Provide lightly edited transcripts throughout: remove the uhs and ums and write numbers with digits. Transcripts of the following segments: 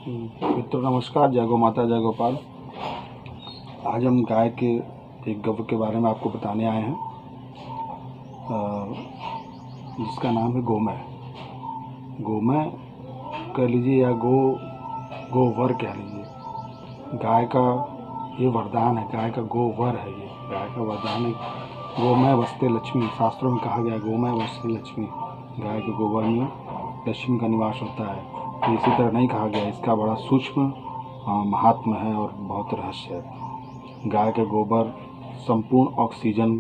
मित्रों नमस्कार। जय गौ माता जय गोपाल। आज हम गाय के एक गौ के बारे में आपको बताने आए हैं, जिसका नाम है गोमय। गोमय कह लीजिए या गोवर कह लीजिए। गाय का ये वरदान है, गाय का गोवर है, ये गाय का वरदान है। गोमय वसते लक्ष्मी, शास्त्रों में कहा गया है गोमय वसते लक्ष्मी। गाय के गोबर में लक्ष्मी का निवास होता है। तो इसी तरह नहीं कहा गया, इसका बड़ा सूक्ष्म महात्मा है और बहुत रहस्य है। गाय के गोबर संपूर्ण ऑक्सीजन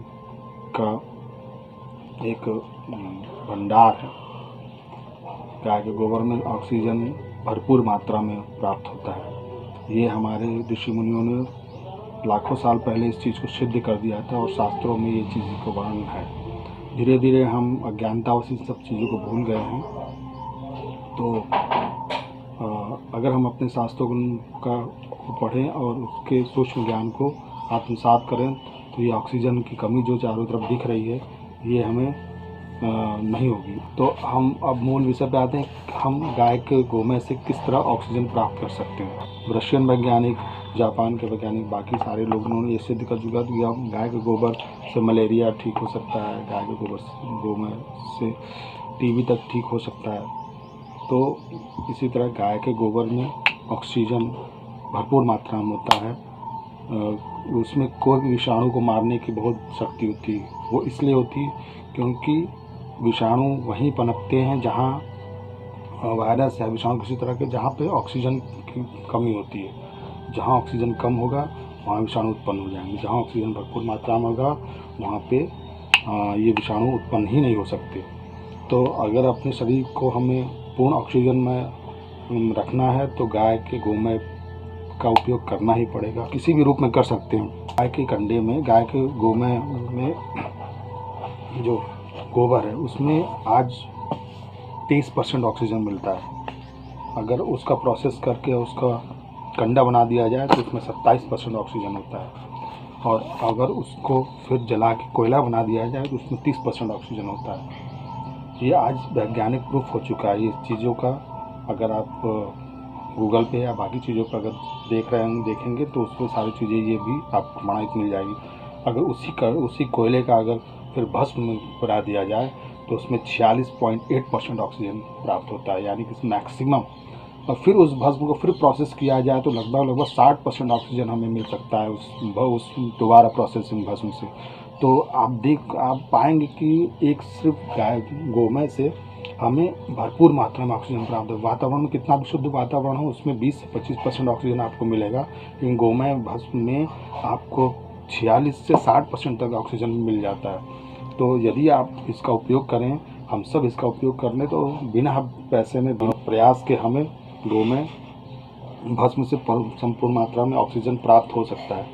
का एक भंडार है। गाय के गोबर में ऑक्सीजन भरपूर मात्रा में प्राप्त होता है। ये हमारे ऋषि मुनियों ने लाखों साल पहले इस चीज़ को सिद्ध कर दिया था और शास्त्रों में ये चीज़ को वर्णन है। धीरे धीरे हम अज्ञानतावश इन सब चीज़ों को भूल गए हैं। तो अगर हम अपने शास्त्रों का पढ़ें और उसके सूक्ष्म ज्ञान को आत्मसात करें तो ये ऑक्सीजन की कमी जो चारों तरफ दिख रही है ये हमें नहीं होगी। तो हम अब मूल विषय पे आते हैं। हम गाय के गोमय से किस तरह ऑक्सीजन प्राप्त कर सकते हैं। रशियन वैज्ञानिक, जापान के वैज्ञानिक, बाकी सारे लोगों ने ये सिद्ध कर चुका कि हम गाय के गोबर से मलेरिया ठीक हो सकता है, गाय के गोमय से टीबी तक ठीक हो सकता है। तो इसी तरह गाय के गोबर में ऑक्सीजन भरपूर मात्रा में होता है। उसमें कोई भी विषाणु को मारने की बहुत शक्ति होती है। वो इसलिए होती है क्योंकि विषाणु वहीं पनपते हैं जहाँ वायरस या विषाणु किसी तरह के, जहाँ पे ऑक्सीजन की कमी होती है। जहाँ ऑक्सीजन कम होगा वहाँ विषाणु उत्पन्न हो जाएंगे। जहाँ ऑक्सीजन भरपूर मात्रा में होगा वहाँ पे ये विषाणु उत्पन्न ही नहीं हो सकते। तो अगर अपने शरीर को हमें पूर्ण ऑक्सीजन में रखना है तो गाय के गोमय का उपयोग करना ही पड़ेगा। किसी भी रूप में कर सकते हैं। गाय के कंडे में, गाय के गोमय में जो गोबर है उसमें आज 30% ऑक्सीजन मिलता है। अगर उसका प्रोसेस करके उसका कंडा बना दिया जाए तो उसमें 27% ऑक्सीजन होता है। और अगर उसको फिर जला के कोयला बना दिया जाए तो उसमें 30% ऑक्सीजन होता है। ये आज वैज्ञानिक प्रूफ हो चुका है ये चीज़ों का। अगर आप गूगल पे या बाकी चीज़ों पर अगर देखेंगे तो उसमें सारी चीज़ें ये भी आपको प्रमाणित मिल जाएगी। अगर उसी कोयले का अगर फिर भस्म में बना दिया जाए तो उसमें 46.8% ऑक्सीजन प्राप्त होता है, यानी कि मैक्सिमम। और फिर उस भस्म को फिर प्रोसेस किया जाए तो लगभग 60% ऑक्सीजन हमें मिल सकता है उस दोबारा प्रोसेसिंग भस्म से। तो आप पाएंगे कि एक सिर्फ गाय गोमय से हमें भरपूर मात्रा में ऑक्सीजन प्राप्त है। वातावरण में कितना भी शुद्ध वातावरण हो उसमें 20 से 25% ऑक्सीजन आपको मिलेगा, लेकिन गोमय भस्म में आपको 46 से 60% तक ऑक्सीजन मिल जाता है। तो यदि आप इसका उपयोग करें, हम सब इसका उपयोग कर लें तो बिना पैसे में, बिना प्रयास के हमें गोमय भस्म से संपूर्ण मात्रा में ऑक्सीजन प्राप्त हो सकता है।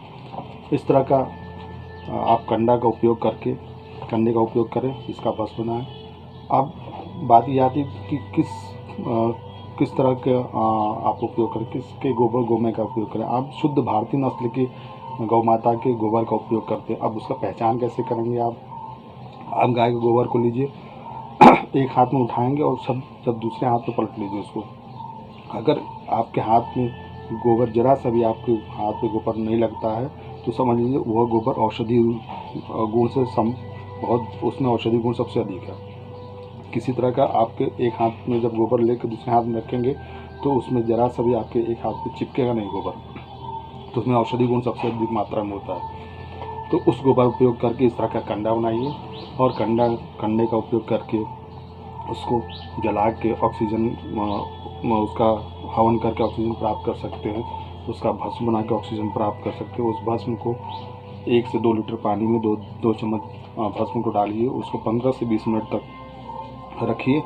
इस तरह का आप कंडे का उपयोग करें, इसका भस्म बनाएं। अब बात ये आती है कि किस तरह के आप उपयोग करें, किसके गोमय का उपयोग करें। आप शुद्ध भारतीय नस्ल की गौ माता के गोबर का उपयोग करते हैं। अब उसका पहचान कैसे करेंगे। आप गाय के गोबर को लीजिए, एक हाथ में उठाएंगे और जब दूसरे हाथ में पलट लीजिए उसको। अगर आपके हाथ में गोबर जरा सा भी आपके हाथ में गोबर नहीं लगता है तो समझ लीजिए वह गोबर औषधि गुण से उसमें औषधि गुण सबसे अधिक है। किसी तरह का आपके एक हाथ में जब गोबर लेकर दूसरे हाथ में रखेंगे तो उसमें जरा सा भी आपके एक हाथ पे चिपकेगा नहीं गोबर, तो उसमें औषधि गुण सबसे अधिक मात्रा में होता है। तो उस गोबर उपयोग करके इस तरह का कंडा बनाइए और कंडे का उपयोग करके उसको जला के ऑक्सीजन उसका हवन करके ऑक्सीजन प्राप्त कर सकते हैं। उसका भस्म बना के ऑक्सीजन प्राप्त कर सकते हैं। उस भस्म को 1 से 2 लीटर पानी में 2 चम्मच भस्म को डालिए, उसको 15 से 20 मिनट तक रखिए।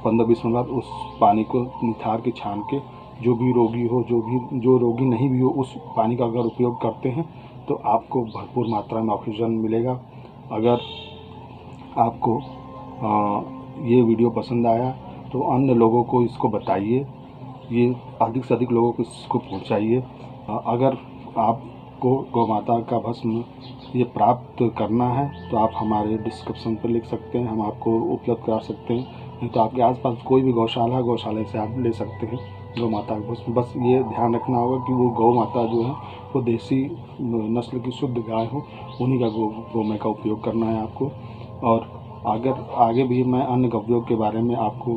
15-20 मिनट बाद उस पानी को निथार के छान के जो भी रोगी हो, जो रोगी नहीं भी हो, उस पानी का अगर उपयोग करते हैं तो आपको भरपूर मात्रा में ऑक्सीजन मिलेगा। अगर आपको ये वीडियो पसंद आया तो अन्य लोगों को इसको बताइए, ये अधिक से अधिक लोगों को इसको पहुंचाइए। अगर आपको गौ माता का भस्म ये प्राप्त करना है तो आप हमारे डिस्क्रिप्शन पर लिख सकते हैं, हम आपको उपलब्ध करा सकते हैं। नहीं तो आपके आसपास कोई भी गौशाला से आप ले सकते हैं। गौ माता का बस ये ध्यान रखना होगा कि वो गौ माता जो है वो देसी नस्ल की शुद्ध गाय हो, उन्हीं का गोमय का उपयोग करना है आपको। और अगर आगे भी मैं अन्य गव्यों के बारे में आपको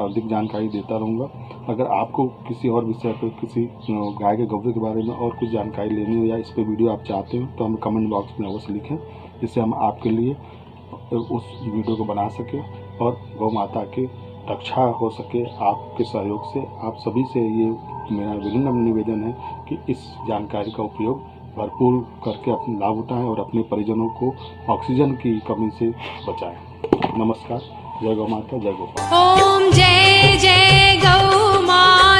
अधिक जानकारी देता रहूँगा। अगर आपको किसी और विषय पर, किसी गाय के गव्य के बारे में और कुछ जानकारी लेनी हो या इस पर वीडियो आप चाहते हो तो हमें कमेंट बॉक्स में अवश्य लिखें, जिससे हम आपके लिए उस वीडियो को बना सके और गौ माता की रक्षा हो सके आपके सहयोग से। आप सभी से ये मेरा विनम्र निवेदन है कि इस जानकारी का उपयोग भरपूर करके अपना लाभ उठाएं और अपने परिजनों को ऑक्सीजन की कमी से बचाएं। नमस्कार। जय गौ माता, जय गोपाल। ओम जय जय गौ माता।